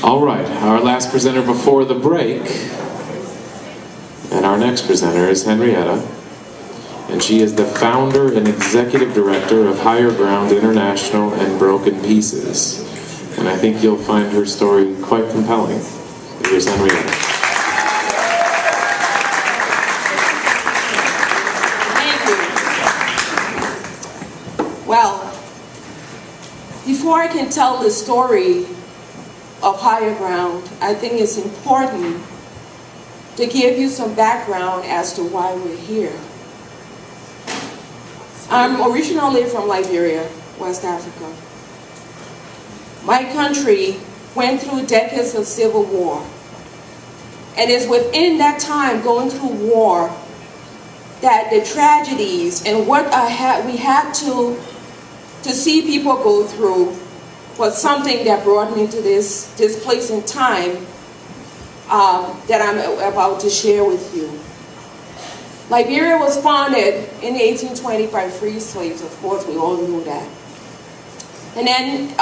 All right, our last presenter before the break, and our next presenter is Henrietta, and she is the founder and executive director of Higher Ground International and Broken Pieces. And I think you'll find her story quite compelling. Here's Henrietta. Well, before I can tell the story of Higher Ground, I think it's important to give you some background as to why we're here. I'm originally from Liberia, West Africa. My country went through decades of civil war. And it's within that time, going through war, that the tragedies and what we had to see people go through was something that brought me to this place in time that I'm about to share with you. Liberia was founded in 1820 by free slaves. Of course, we all knew that. And then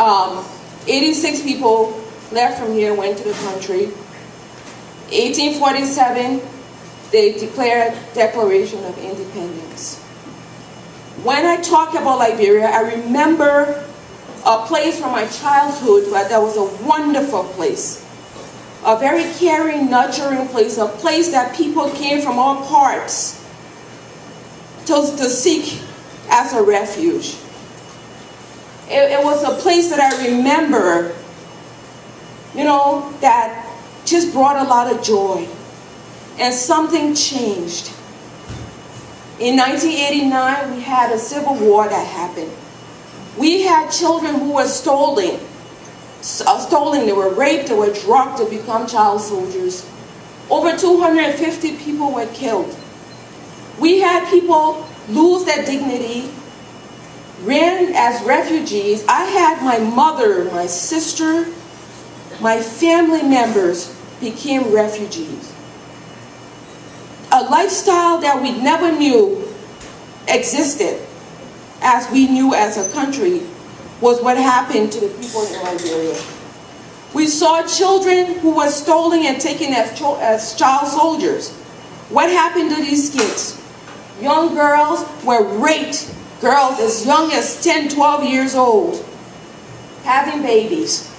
86 people left from here, went to the country. 1847, they declared Declaration of Independence. When I talk about Liberia, I remember a place from my childhood that was a wonderful place. A very caring, nurturing place, a place that people came from all parts to seek as a refuge. It was a place that I remember, that just brought a lot of joy. And something changed. In 1989, we had a civil war that happened. We had children who were stolen. They were raped, they were drugged to become child soldiers. Over 250 people were killed. We had people lose their dignity, ran as refugees. I had my mother, my sister, my family members became refugees. A lifestyle that we never knew existed as we knew as a country was what happened to the people in Liberia. We saw children who were stolen and taken as child soldiers. What happened to these kids? Young girls were raped, girls as young as 10, 12 years old, having babies.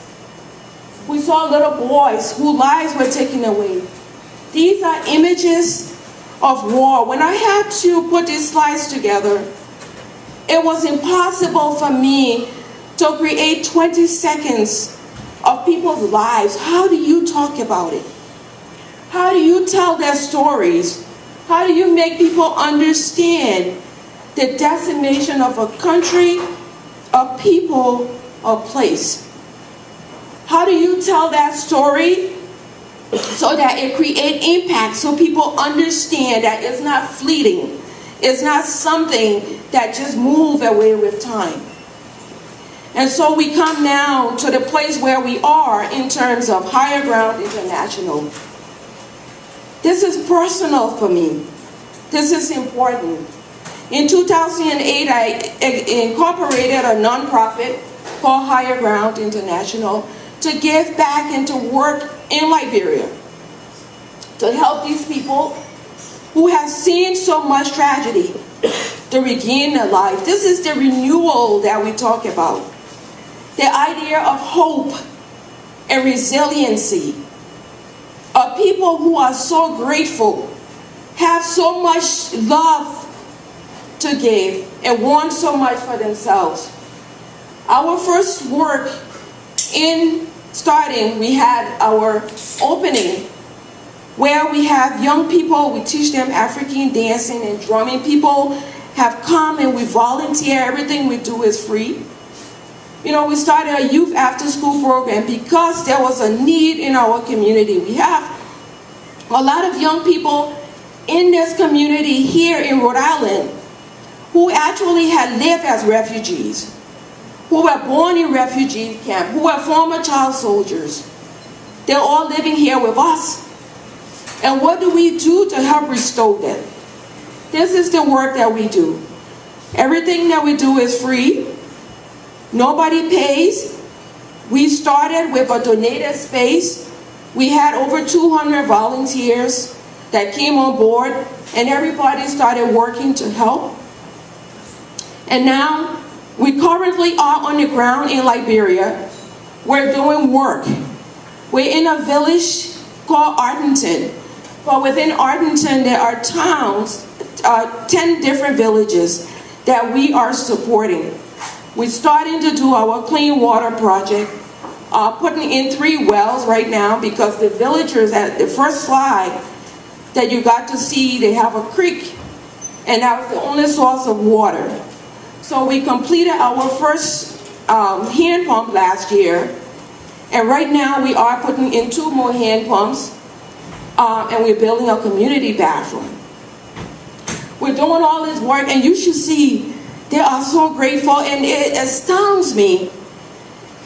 We saw little boys whose lives were taken away. These are images of war. When I had to put these slides together, it was impossible for me to create 20 seconds of people's lives. How do you talk about it? How do you tell their stories? How do you make people understand the decimation of a country, a people, a place? How do you tell that story so that it creates impact, so people understand that it's not fleeting, it's not something that just moves away with time? And so we come now to the place where we are in terms of Higher Ground International. This is personal for me. This is important. In 2008, I incorporated a nonprofit called Higher Ground International to give back and to work in Liberia, to help these people who have seen so much tragedy to regain their life. This is the renewal that we talk about. The idea of hope and resiliency. Of people who are so grateful, have so much love to give, and want so much for themselves. Our first work in starting, we had our opening where we have young people, we teach them African dancing and drumming. People have come and we volunteer. Everything we do is free. We started a youth after school program because there was a need in our community. We have a lot of young people in this community here in Rhode Island who actually had lived as refugees, who were born in refugee camp, who were former child soldiers. They're all living here with us. And what do we do to help restore them? This is the work that we do. Everything that we do is free. Nobody pays. We started with a donated space. We had over 200 volunteers that came on board, and everybody started working to help. And now, we currently are on the ground in Liberia. We're doing work. We're in a village called Ardenton. But within Ardenton, there are towns, 10 different villages that we are supporting. We're starting to do our clean water project, putting in 3 wells right now, because the villagers at the first slide that you got to see, they have a creek, and that was the only source of water. So we completed our first hand pump last year, and right now we are putting in 2 more hand pumps, and we're building a community bathroom. We're doing all this work, and you should see, they are so grateful, and it astounds me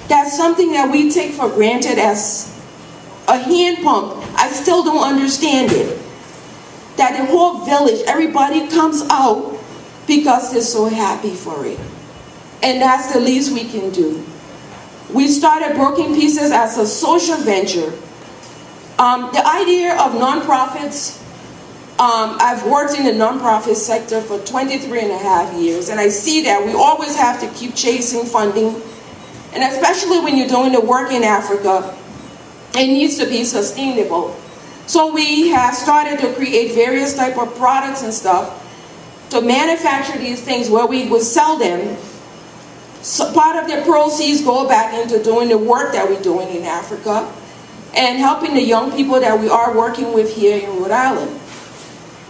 that something that we take for granted as a hand pump, I still don't understand it. That the whole village, everybody comes out because they're so happy for it. And that's the least we can do. We started Broken Pieces as a social venture. The idea of nonprofits, I've worked in the nonprofit sector for 23 and a half years, and I see that we always have to keep chasing funding, and especially when you're doing the work in Africa, it needs to be sustainable. So we have started to create various type of products and stuff to manufacture these things where we will sell them. So part of the proceeds go back into doing the work that we're doing in Africa and helping the young people that we are working with here in Rhode Island.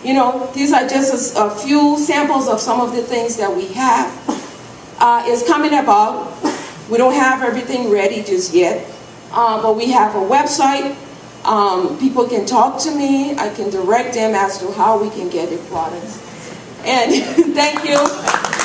You know, these are just a few samples of some of the things that we have. It's coming about. We don't have everything ready just yet, but we have a website. People can talk to me. I can direct them as to how we can get the products. And thank you.